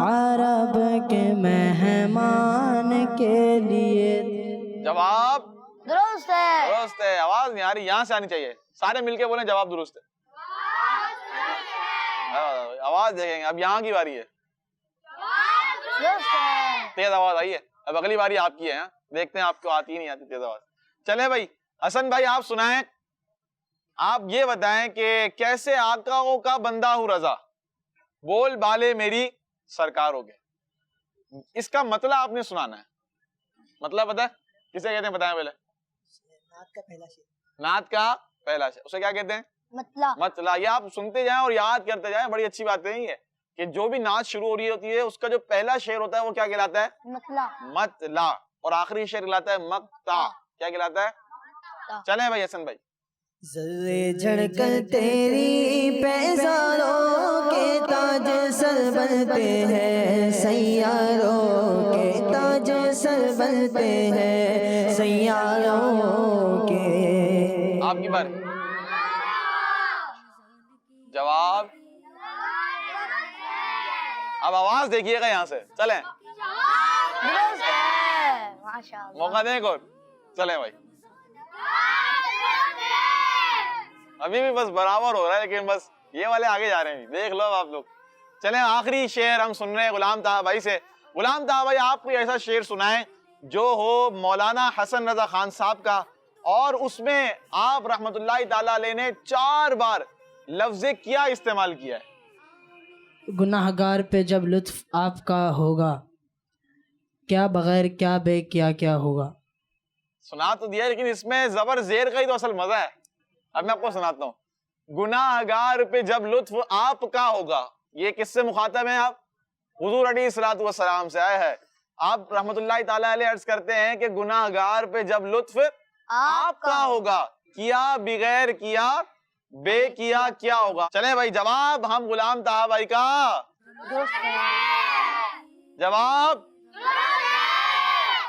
عرب کے مہمان کے لیے. جواب درست ہے. درست ہے. آواز نہیں آ رہی، یہاں سے آنی چاہیے. سارے مل کے بولیں جواب درست ہے. آواز دیکھیں گے. اب یہاں کی باری ہے. درست ہے. تیز آواز آئی ہے. اب اگلی باری آپ کی ہے. دیکھتے ہیں آپ کو آتی نہیں آتی تیز آواز. چلیں بھائی حسن بھائی آپ سنائیں. آپ یہ بتائیں کہ کیسے آقاؤں کا بندہ ہوں رضا، بول بالے میری سرکار ہو گئے. اس کا مطلب آپ نے سنانا ہے. مطلب پتہ ہے کسے کہتے ہیں؟ بتائیں پہلے. نعت کا پہلا شعر. نعت کا پہلا شعر اسے کیا کہتے ہیں؟ مطلب. مطلب. یہ آپ سنتے جائیں اور یاد کرتے جائیں. بڑی اچھی بات نہیں ہے کہ جو بھی نعت شروع ہو رہی ہوتی ہے اس کا جو پہلا شعر ہوتا ہے وہ کیا کہلاتا ہے؟ مطلب. مطلع. اور آخری شعر کہلاتا ہے مقطع. کیا کہلاتا ہے؟ چلیں بھائی حسن بھائی. ذرے جھڑ کر تیری پیزاروں کے تاج سر بنتے ہیں، سیاروں کے تاج سر بنتے ہیں، سیاروں کے. آپ کی باری. جواب. اب آواز دیکھیے گا یہاں سے. چلیں درست ہے. ماشاءاللہ. موقع دیں کو. چلیں بھائی. ابھی بھی بس برابر ہو رہا ہے لیکن بس یہ والے آگے جا رہے ہیں. دیکھ لو آپ لوگ. چلیں آخری شعر ہم سن رہے ہیں غلام طاہر بھائی سے. غلام طاہر بھائی آپ کوئی ایسا شعر سنائیں جو ہو مولانا حسن رضا خان صاحب کا، اور اس میں آپ رحمت اللہ تعالیٰ علیہ نے 4 بار لفظ کیا استعمال کیا ہے. گناہ گار پہ جب لطف آپ کا ہوگا، کیا بغیر کیا بے کیا کیا ہوگا. سنا تو دیا لیکن اس میں زبر زیر کا ہی تو اصل مزہ ہے. اب میں آپ کو سناتا ہوں. گناہ گار پہ جب لطف آپ کا ہوگا، یہ کس سے مخاطب ہیں آپ؟ حضور علیہ الصلوۃ والسلام سے آیا ہے. آپ رحمت اللہ تعالیٰ علیہ عرض کرتے ہیں کہ گناہ گار پہ جب لطف آپ کا ہوگا، کیا بغیر کیا بے کیا کیا ہوگا. چلیں بھائی جواب ہم غلام طاہر بھائی کا. جواب.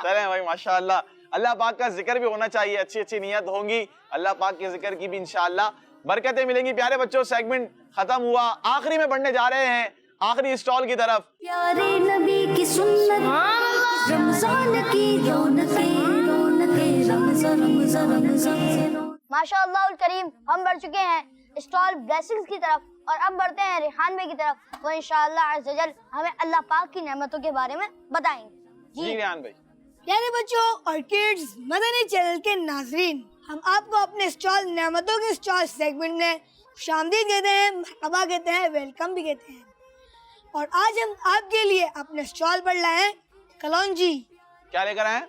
چلیں بھائی ماشاءاللہ. اللہ پاک کا ذکر بھی ہونا چاہیے، اچھی اچھی نیت ہوں گی. اللہ پاک کے ذکر کی بھی انشاءاللہ برکتیں ملیں گی. پیارے بچوں سیگمنٹ ختم ہوا. آخری میں بڑھنے جا رہے ہیں آخری اسٹال کی طرف. پیارے نبی کی سنت، رمضان کی رونقیں رونقیں، رمضان رمضان رمضان. ماشاءاللہ الکریم ہم بڑھ چکے ہیں اسٹال بلیسنگز کی طرف، اور اب بڑھتے ہیں ریحان بھائی کی طرف. وہ انشاءاللہ عز و جل ہمیں اللہ پاک کی نعمتوں کے بارے میں بتائیں گے. جی ریحان بھائی. پیارے بچوں اور کڈز مدنی چینل کے ناظرین، ہم آپ کو اپنے اسٹال نعمتوں کے اسٹال سیگمنٹ میں خوش آمدید کہتے ہیں، مرحبا کہتے ہیں، ویلکم بھی کہتے ہیں. اور آج ہم آپ کے لیے اپنے اسٹال پر لائے ہیں کلونجی. کیا لے کر آئے ہیں؟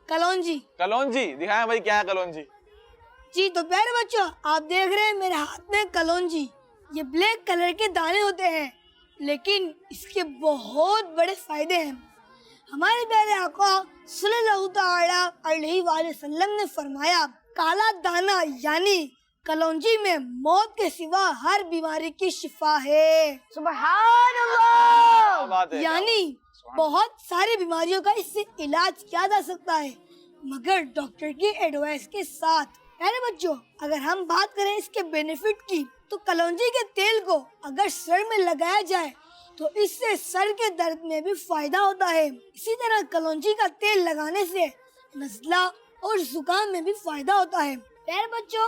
کلونجی. کلونجی دکھائیں بھائی کیا ہے کلونجی. جی تو پیارے بچوں آپ دیکھ رہے ہیں میرے ہاتھ میں کلونجی. یہ بلیک کلر کے دانے ہوتے ہیں لیکن اس کے بہت بڑے فائدے ہیں. ہمارے پیارے آقا صلی اللہ تعالی علیہ وآلہ وسلم نے فرمایا کالا دانا یعنی کلونجی میں موت کے سوا ہر بیماری کی شفا ہے. سبحان اللہ. یعنی بہت ساری بیماریوں کا اس سے علاج کیا جا سکتا ہے مگر ڈاکٹر کی ایڈوائس کے ساتھ. پیارے بچوں اگر ہم بات کریں اس کے بینیفٹ کی تو کلونجی کے تیل کو اگر سر میں لگایا جائے تو اس سے سر کے درد میں بھی فائدہ ہوتا ہے. اسی طرح کلونجی کا تیل لگانے سے نزلہ اور زکام میں بھی فائدہ ہوتا ہے. پیارے بچوں